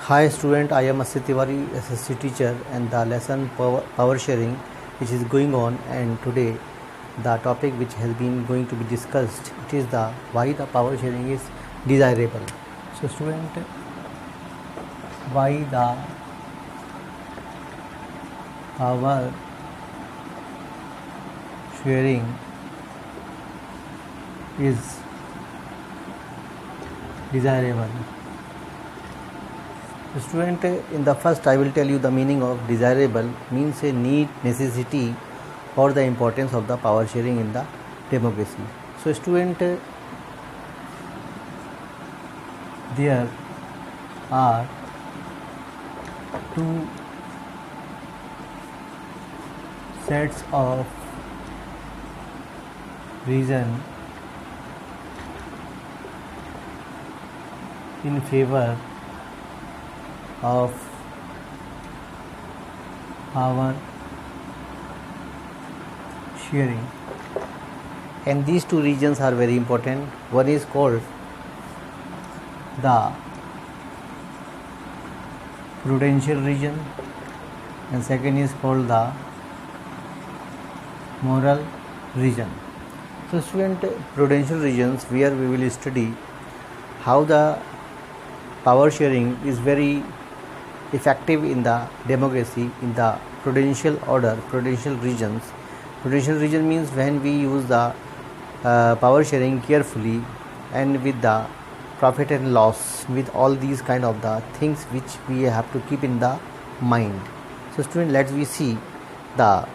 Hi student, I am Asit Tiwari, SSC teacher, and the lesson power sharing which is going on, and today the topic which has been going to be discussed, it is the why the power sharing is desirable. So student, why the power sharing is desirable. Student, in the first I will tell you the meaning of desirable means a need, necessity, or the importance of the power sharing in the democracy. So student, there are two sets of reason in favor of power sharing, and these two regions are very important. One is called the prudential region and second is called the moral region. So student, prudential regions, where we will study how the power sharing is very effective in the democracy in the prudential order, prudential regions. Prudential region means when we use the power sharing carefully and with the profit and loss, with all these kind of the things which we have to keep in the mind. So student, let's we see the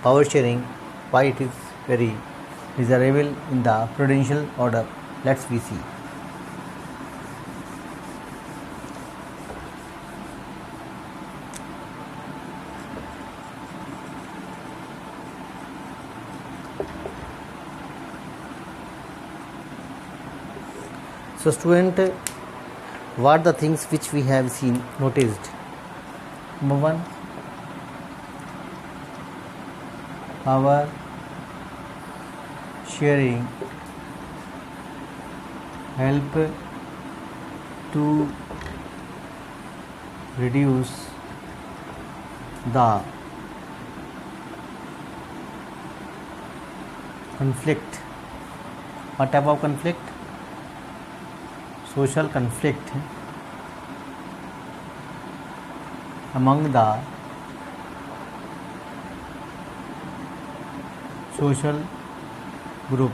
power sharing, why it is very desirable in the prudential order. Let's we see. So student, what are the things which we have seen, noticed? Number one, power sharing help to reduce the conflict. What type of conflict? Social conflict among the social group.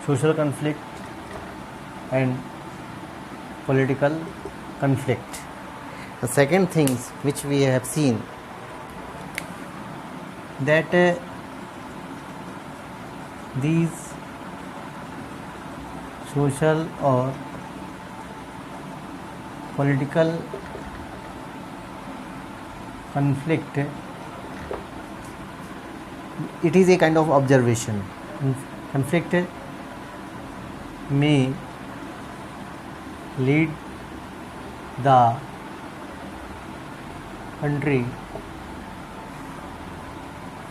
Social conflict and political conflict. The second things which we have seen, that these social or political conflict, it is a kind of observation. Conflict may lead the country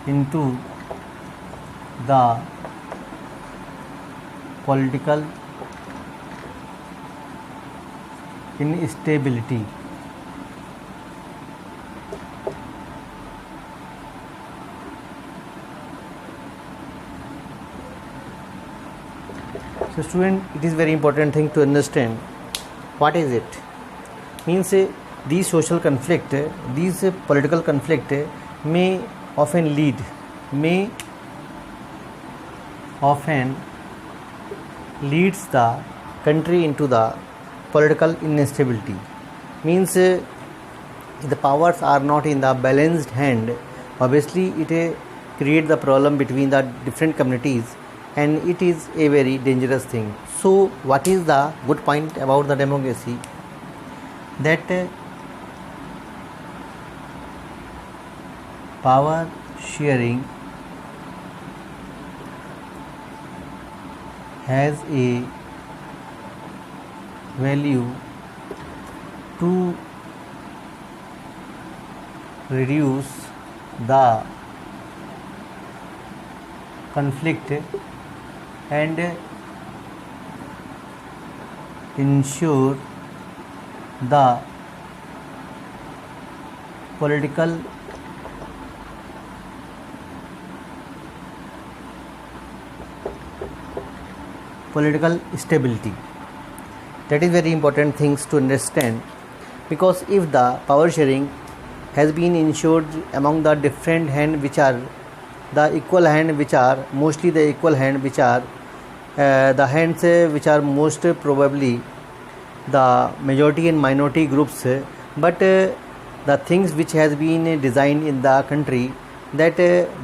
into the political instability. So student, it is very important thing to understand what is it. Means these social conflict, these political conflict may often leads the country into the political instability. Means the powers are not in the balanced hand. Obviously it create the problem between the different communities, and it is a very dangerous thing. So what is the good point about the democracy? That power sharing has a value to reduce the conflict and ensure the political stability. That is very important things to understand, because if the power sharing has been ensured among the different hand which are the equal hand, which are mostly the equal hand, which are the hands which are most probably the majority and minority groups, but the things which has been designed in the country, that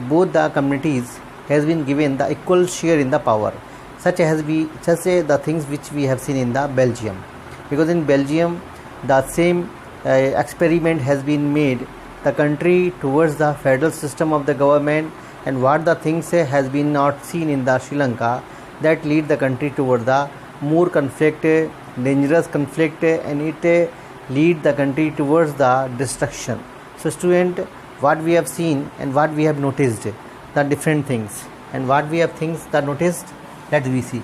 both the communities has been given the equal share in the power, such the things which we have seen in the Belgium, because in Belgium the same experiment has been made the country towards the federal system of the government, and what the things has been not seen in the Sri Lanka, that lead the country toward the more conflict, dangerous conflict, and it lead the country towards the destruction. So student, what we have seen and what we have noticed, the different things, and what we have things that noticed, that we see.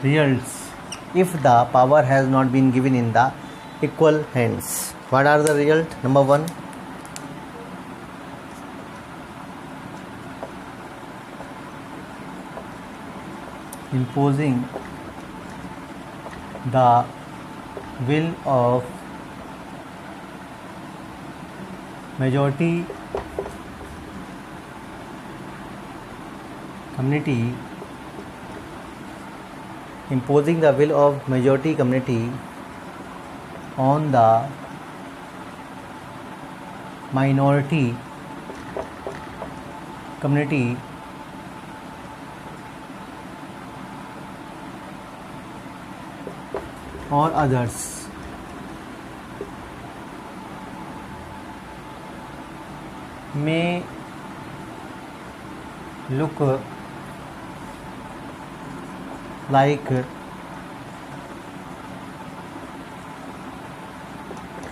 Results if the power has not been given in the equal hands. What are the results? Number 1, imposing the will of majority community, imposing the will of majority community on the minority community or others. May look like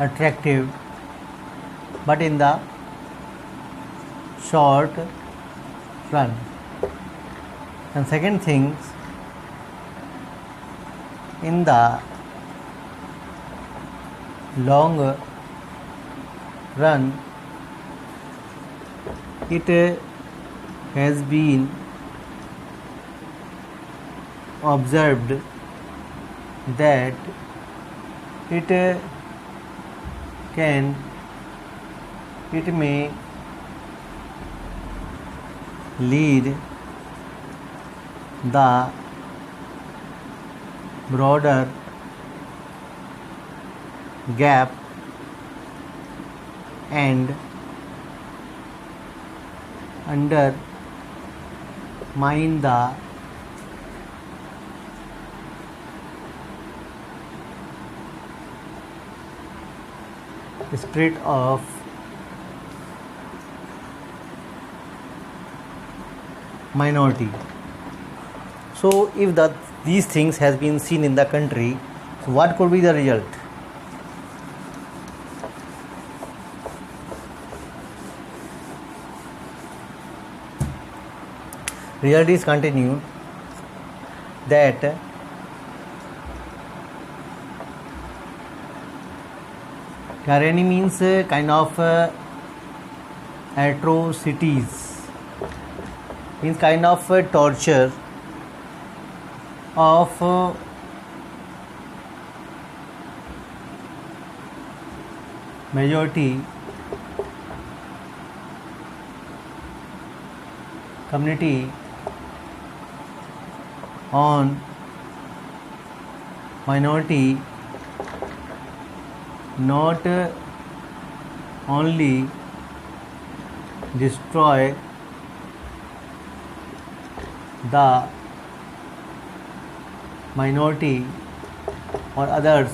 attractive, but in the short run. And second things, in the long run, it has been observed that it may lead the broader gap and undermine the spirit of minority. So if these things has been seen in the country, so what could be the result? Result is continued that tyranny means kind of atrocities, means kind of torture of majority community on minority, not only destroy the minority or others,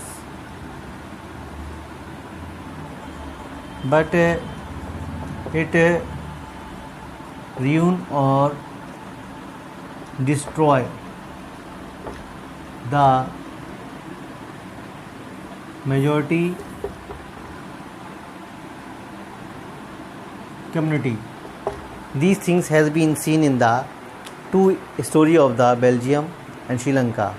but it ruin or destroy the majority community. These things has been seen in the two story of the Belgium and Sri Lanka.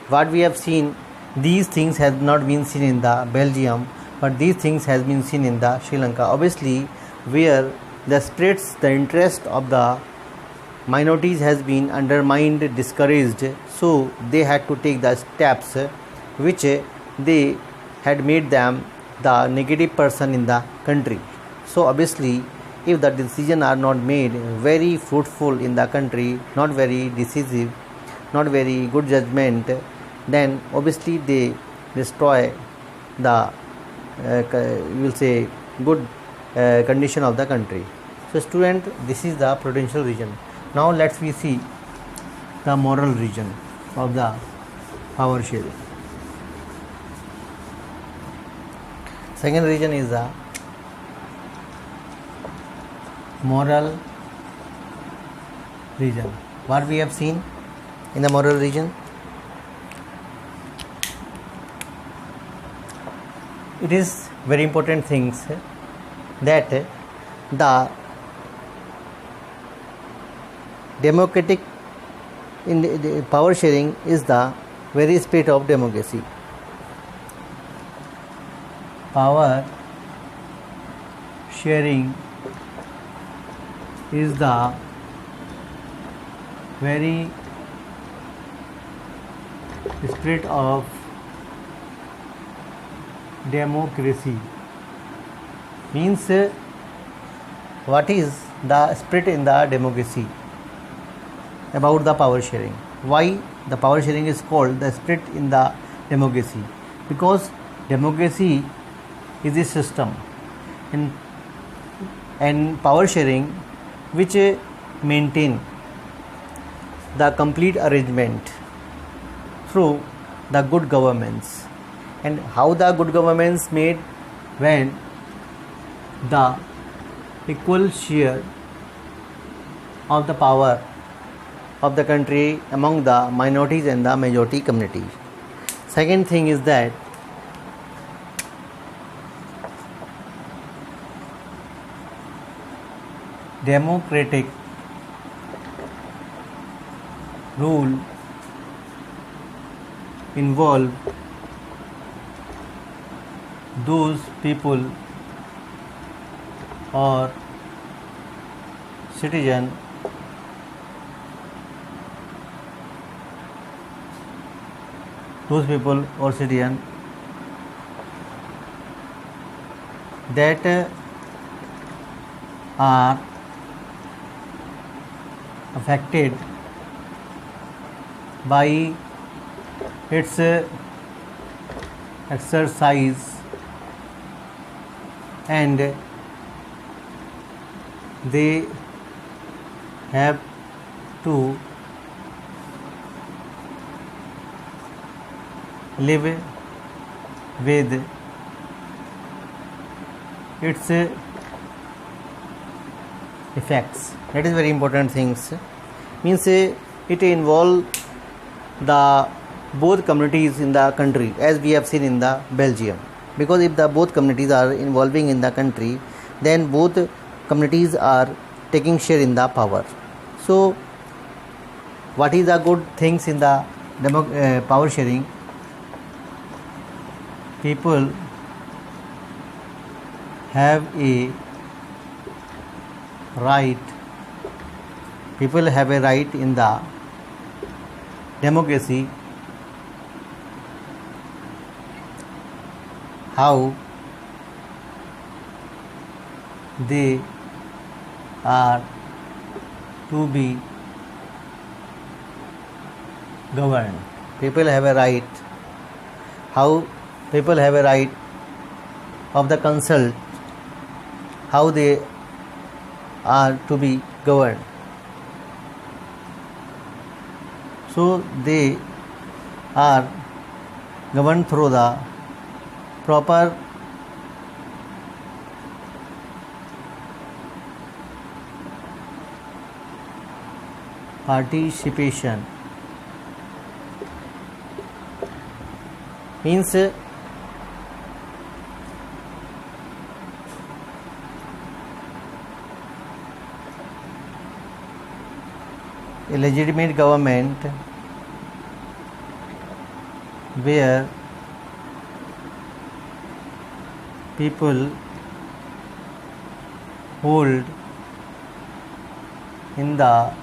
What we have seen, these things has not been seen in the Belgium, but these things has been seen in the Sri Lanka. Obviously, where the spirits, the interest of the minorities has been undermined, discouraged, so they had to take the steps which they had made them the negative person in the country. So obviously, if the decisions are not made very fruitful in the country, not very decisive, not very good judgment, then obviously they destroy the you will say good condition of the country. So student, this is the prudential region. Now let's we see the moral region of the power sharing. Second region is the moral region. What we have seen in the moral region? It is very important things that the democratic in the power sharing is the very spirit of democracy. Power sharing is the very spirit of democracy. Means what is the spirit in the democracy about the power sharing? Why the power sharing is called the spirit in the democracy? Because democracy is a system and power sharing which maintain the complete arrangement through the good governments. And how the good governments made? When the equal share of the power of the country among the minorities and the majority community. Second thing is that democratic rule involve those people or citizen that are affected by its exercise and they have to live with its effects. That is very important things. Means it involve the both communities in the country, as we have seen in the Belgium. Because if the both communities are involving in the country, then both communities are taking share in the power. So what is the good things in the power sharing? People have a right in the democracy how they are to be governed. People have a right of the consult how they are to be governed. So they are governed through the proper participation means a legitimate government where people hold in the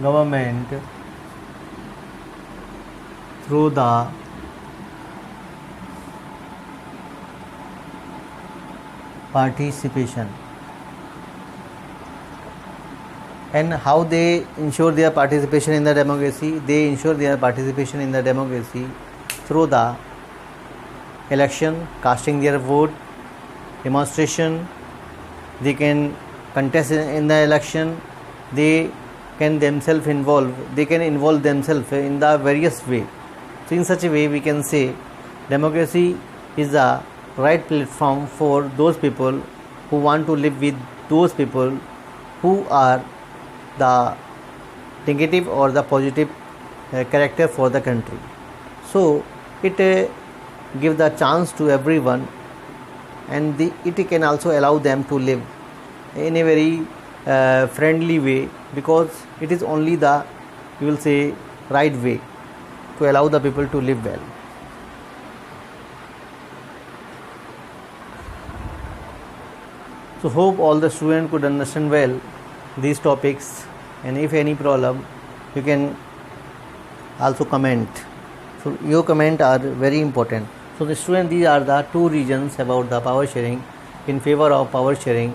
government through the participation. And how they ensure their participation in the democracy? They ensure their participation in the democracy through the election, casting their vote, demonstration. They can contest in the election. They can themselves involve. They can involve themselves in the various way. So in such a way, we can say democracy is the right platform for those people who want to live with those people who are the negative or the positive character for the country. So it give the chance to everyone, and it can also allow them to live in a very friendly way, because it is only the, you will say, right way to allow the people to live well. So hope all the students could understand well these topics, and if any problem you can also comment. So your comment are very important. So the student, these are the two regions about the power sharing. In favor of power sharing,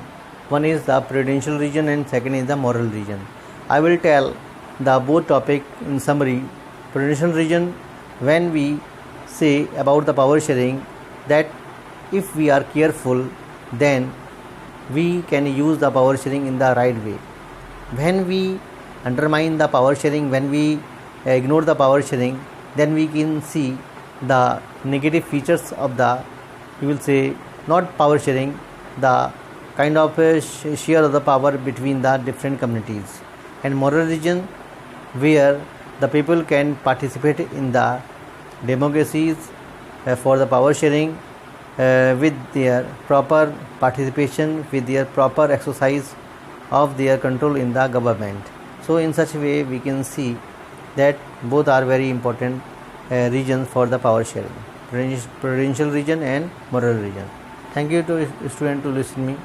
one is the prudential region and second is the moral region. I will tell the both topic in summary. Prudential region, when we say about the power sharing, that if we are careful, then we can use the power sharing in the right way. When we undermine the power sharing, when we ignore the power sharing, then we can see the negative features of the, you will say, not power sharing, the kind of share of the power between the different communities. And moral region, where the people can participate in the democracies for the power sharing with their proper participation, with their proper exercise of their control in the government. So in such a way we can see that both are very important regions for the power sharing, prudential region and moral region. Thank you to student to listen me.